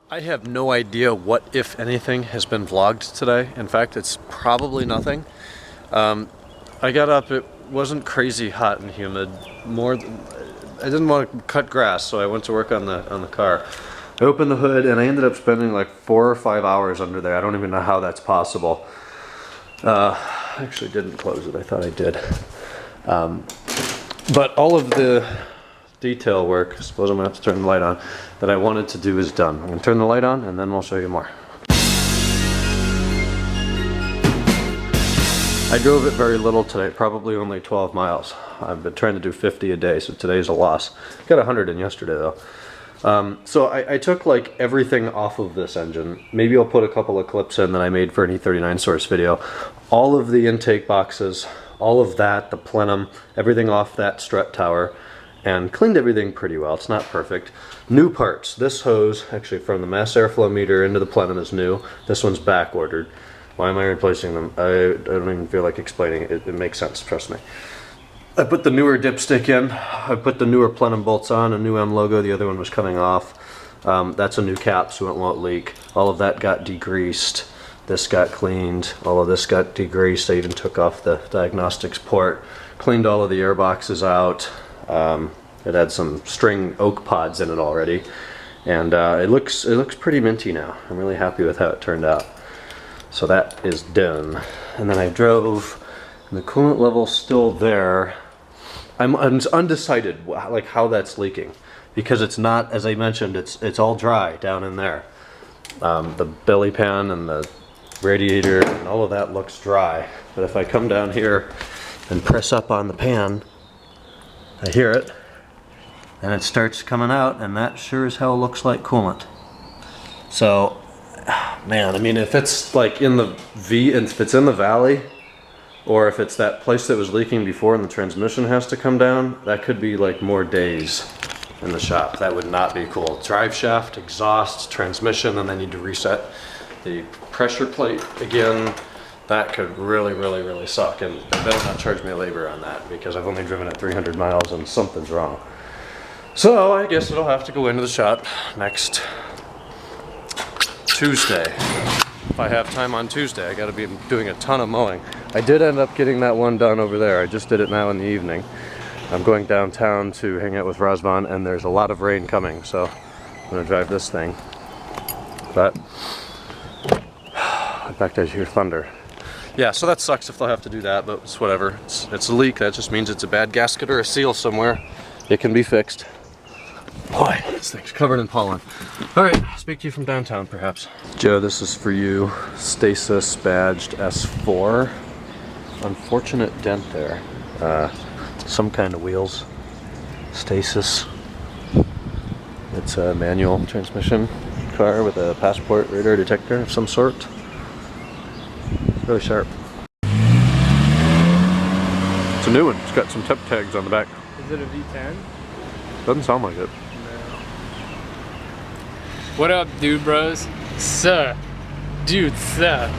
I have no idea what, if anything, has been vlogged today. In fact, it's probably nothing. I got up, it wasn't crazy hot and humid. I didn't want to cut grass, so I went to work on the car. I opened the hood and I ended up spending like 4 or 5 hours under there. I don't even know how that's possible. I actually didn't close it, I thought I did. But all of the detail work, I suppose I'm gonna have to turn the light on, that I wanted to do is done. I'm gonna turn the light on and then we'll show you more. I drove it very little today, probably only 12 miles. I've been trying to do 50 a day, so today's a loss. Got 100 in yesterday though. So I took like everything off of this engine. Maybe I'll put a couple of clips in that I made for an E39 source video. All of the intake boxes, all of that, the plenum, everything off that strut tower, and cleaned everything pretty well. It's not perfect. New parts. This hose, actually from the mass airflow meter into the plenum, is new. This one's back ordered. Why am I replacing them? I don't even feel like explaining it. It makes sense, trust me. I put the newer dipstick in. I put the newer plenum bolts on, a new M logo. The other one was coming off. That's a new cap, so it won't leak. All of that got degreased. This got cleaned. All of this got degreased. I even took off the diagnostics port. Cleaned all of the air boxes out. It had some string oak pods in it already, and it looks pretty minty now. I'm really happy with how it turned out. So that is done. And then I drove, and the coolant level's still there. I'm undecided like how that's leaking, because it's not, as I mentioned, it's all dry down in there. The belly pan and the radiator and all of that looks dry. But if I come down here and press up on the pan, I hear it, and it starts coming out, and that sure as hell looks like coolant. So, man, I mean, if it's like in the if it's in the valley, or if it's that place that was leaking before and the transmission has to come down, that could be like more days in the shop. That would not be cool. Drive shaft, exhaust, transmission, and they need to reset the pressure plate again. That could really suck, and they better not charge me labor on that, because I've only driven it 300 miles and something's wrong. So I guess it'll have to go into the shop next Tuesday. If I have time on Tuesday, I gotta be doing a ton of mowing. I did end up getting that one done over there. I just did it now in the evening. I'm going downtown to hang out with Razvan, and there's a lot of rain coming, so I'm gonna drive this thing. But in fact, I hear thunder. Yeah, so that sucks if they'll have to do that, but it's whatever. It's a leak. That just means it's a bad gasket or a seal somewhere. It can be fixed. Boy, this thing's covered in pollen. All right, speak to you from downtown, perhaps. Joe, this is for you. Stasis badged S4. Unfortunate dent there. Some kind of wheels. Stasis. It's a manual transmission car with a passport radar detector of some sort. Really sharp. It's a new one. It's got some temp tags on the back. Is it a V10? Doesn't sound like it. No. What up, dude bros? Sir. Dude, sir.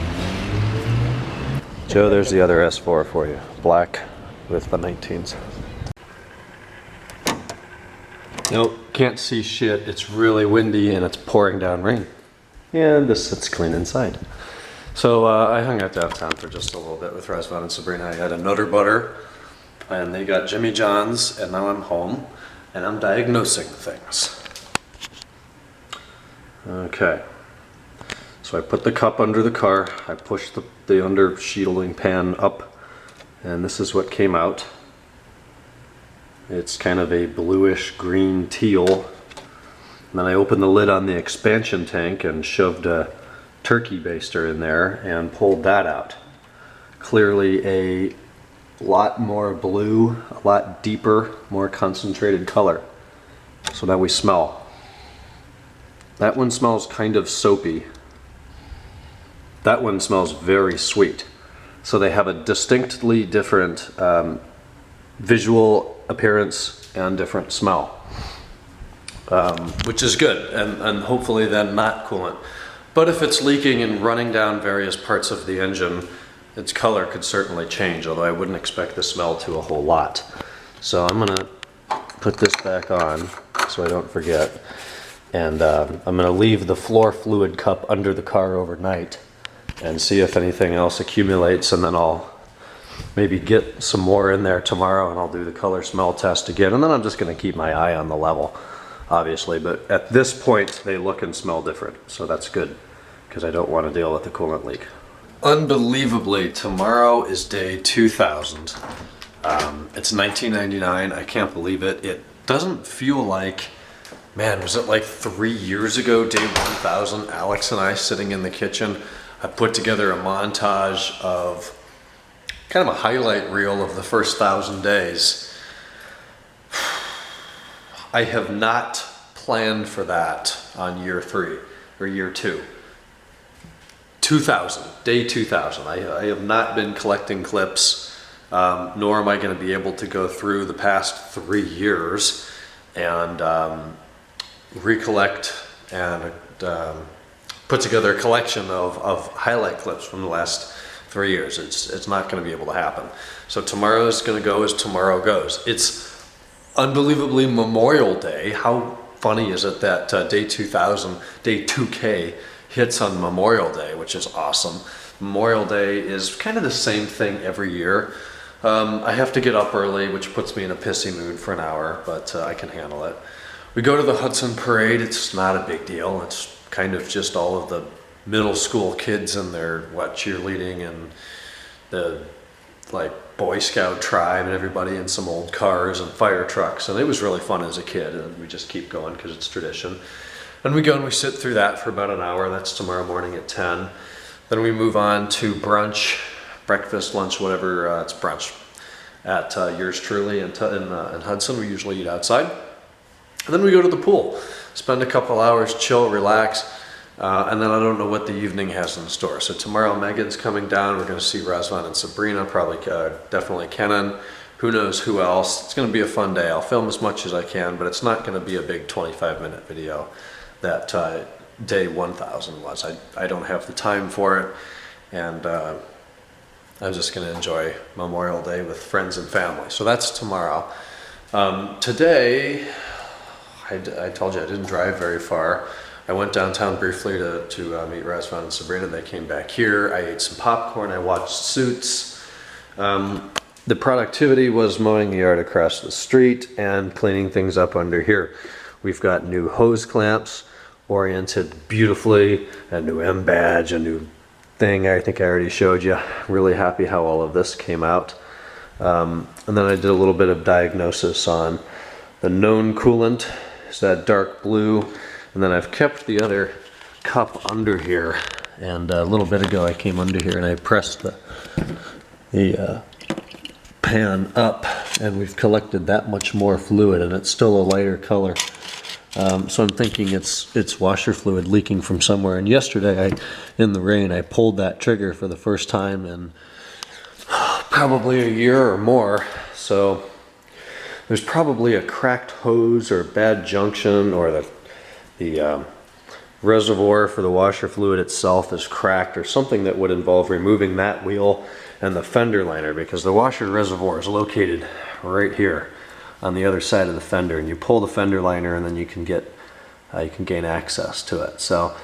Joe, there's the other S4 for you. Black with the 19s. Nope, can't see shit. It's really windy and it's pouring down rain. And this sits clean inside. So I hung out downtown for just a little bit with Razvan and Sabrina. I had a Nutter Butter, and they got Jimmy John's, and now I'm home, and I'm diagnosing things. Okay, so I put the cup under the car, I pushed the under sheeting pan up, and this is what came out. It's kind of a bluish green teal. And then I opened the lid on the expansion tank and shoved a turkey baster in there and pulled that out. Clearly a lot more blue, a lot deeper, more concentrated color. So now we smell. That one smells kind of soapy. That one smells very sweet. So they have a distinctly different visual appearance and different smell, which is good, and hopefully then not coolant. But if it's leaking and running down various parts of the engine, its color could certainly change, although I wouldn't expect the smell to a whole lot. So I'm gonna put this back on so I don't forget. And I'm going to leave the floor fluid cup under the car overnight and see if anything else accumulates, and then I'll maybe get some more in there tomorrow and I'll do the color smell test again, and then I'm just going to keep my eye on the level, obviously. But at this point they look and smell different, so that's good because I don't want to deal with the coolant leak. Unbelievably, tomorrow is day 2000. It's 1999. I can't believe it. It doesn't feel like, man, was it like 3 years ago, day 1000, Alex and I sitting in the kitchen. I put together a montage of kind of a highlight reel of the first 1,000 days. I have not planned for that on year 3 or year 2. 2000, day 2000. I have not been collecting clips, nor am I going to be able to go through the past 3 years and recollect and put together a collection of highlight clips from the last 3 years. It's not going to be able to happen. So tomorrow is going to go as tomorrow goes. It's unbelievably Memorial Day. How funny is it that day 2000, day 2K hits on Memorial Day, which is awesome. Memorial Day is kind of the same thing every year. I have to get up early, which puts me in a pissy mood for an hour, but I can handle it. We go to the Hudson Parade. It's not a big deal. It's kind of just all of the middle school kids and their cheerleading and the Boy Scout tribe and everybody in some old cars and fire trucks, and it was really fun as a kid, and we just keep going because it's tradition. And we go and we sit through that for about an hour. That's tomorrow morning at 10. Then we move on to brunch, breakfast, lunch, whatever. It's brunch at yours truly in Hudson. We usually eat outside. And then we go to the pool, spend a couple hours, chill, relax, and then I don't know what the evening has in store. So tomorrow Megan's coming down. We're going to see Razvan and Sabrina, probably definitely Kenan. Who knows who else. It's going to be a fun day. I'll film as much as I can, but it's not going to be a big 25-minute video that day 1000 was. I don't have the time for it, and I'm just going to enjoy Memorial Day with friends and family. So that's tomorrow. Today, I told you I didn't drive very far. I went downtown briefly to meet Razvan and Sabrina. They came back here. I ate some popcorn. I watched Suits. The productivity was mowing the yard across the street and cleaning things up under here. We've got new hose clamps, oriented beautifully, a new M badge, a new thing I think I already showed you. Really happy how all of this came out. And then I did a little bit of diagnosis on the known coolant. It's that dark blue. And then I've kept the other cup under here. And a little bit ago I came under here and I pressed the pan up, and we've collected that much more fluid, and it's still a lighter color. So I'm thinking it's washer fluid leaking from somewhere. And yesterday, in the rain, I pulled that trigger for the first time in probably a year or more. So there's probably a cracked hose or bad junction, or the reservoir for the washer fluid itself is cracked, or something that would involve removing that wheel and the fender liner, because the washer reservoir is located right here on the other side of the fender, and you pull the fender liner and then you can gain access to it. So,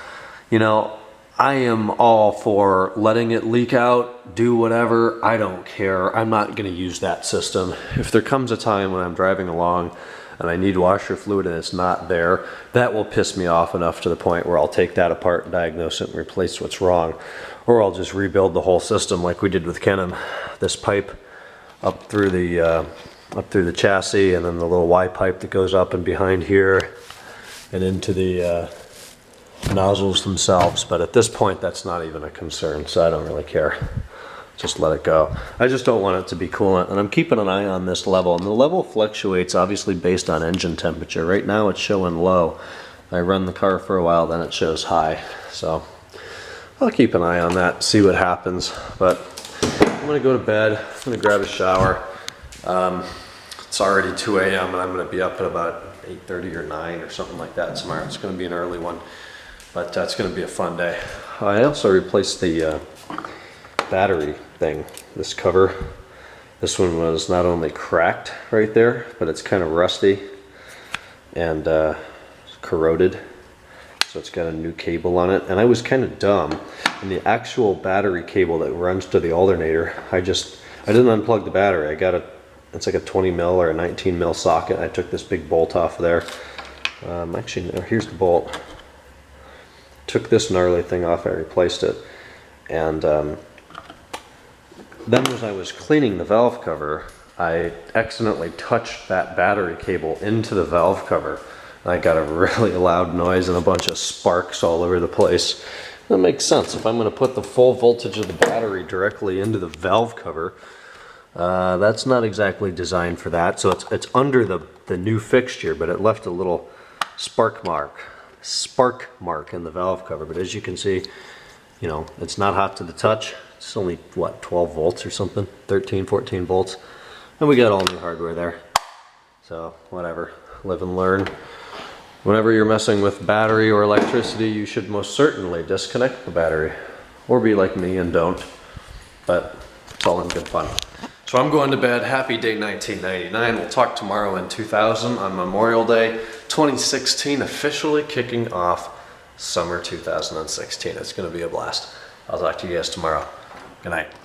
you know, I am all for letting it leak out, do whatever. I don't care. I'm not going to use that system. If there comes a time when I'm driving along and I need washer fluid and it's not there, that will piss me off enough to the point where I'll take that apart and diagnose it and replace what's wrong. Or I'll just rebuild the whole system like we did with Kenan. This pipe up through the chassis, and then the little Y pipe that goes up and behind here and into the nozzles themselves. But at this point, that's not even a concern, so I don't really care. Just let it go. I just don't want it to be coolant, and I'm keeping an eye on this level. And the level fluctuates obviously based on engine temperature. Right now it's showing low. I run the car for a while, then it shows high. So I'll keep an eye on that, see what happens. But I'm gonna go to bed, I'm gonna grab a shower. It's already 2 a.m. and I'm gonna be up at about 8:30 or 9 or something like that tomorrow. It's gonna be an early one, but it's gonna be a fun day. I also replaced the battery thing, this cover. This one was not only cracked right there, but it's kind of rusty and corroded. So it's got a new cable on it, and I was kind of dumb. And the actual battery cable that runs to the alternator, I didn't unplug the battery. It's like a 20 mil or a 19 mil socket. I took this big bolt off of there. Actually, no, here's the bolt. Took this gnarly thing off, I replaced it. And then as I was cleaning the valve cover, I accidentally touched that battery cable into the valve cover. I got a really loud noise and a bunch of sparks all over the place. That makes sense. If I'm going to put the full voltage of the battery directly into the valve cover, that's not exactly designed for that. So it's under the new fixture, but it left a little spark mark in the valve cover. But as you can see, you know, it's not hot to the touch. It's only, what, 12 volts or something? 13, 14 volts. And we got all new hardware there. So, whatever. Live and learn. Whenever you're messing with battery or electricity, you should most certainly disconnect the battery. Or be like me and don't. But it's all in good fun. So I'm going to bed. Happy day 1999. We'll talk tomorrow in 2000 on Memorial Day. 2016 officially kicking off summer 2016. It's going to be a blast. I'll talk to you guys tomorrow. Good night.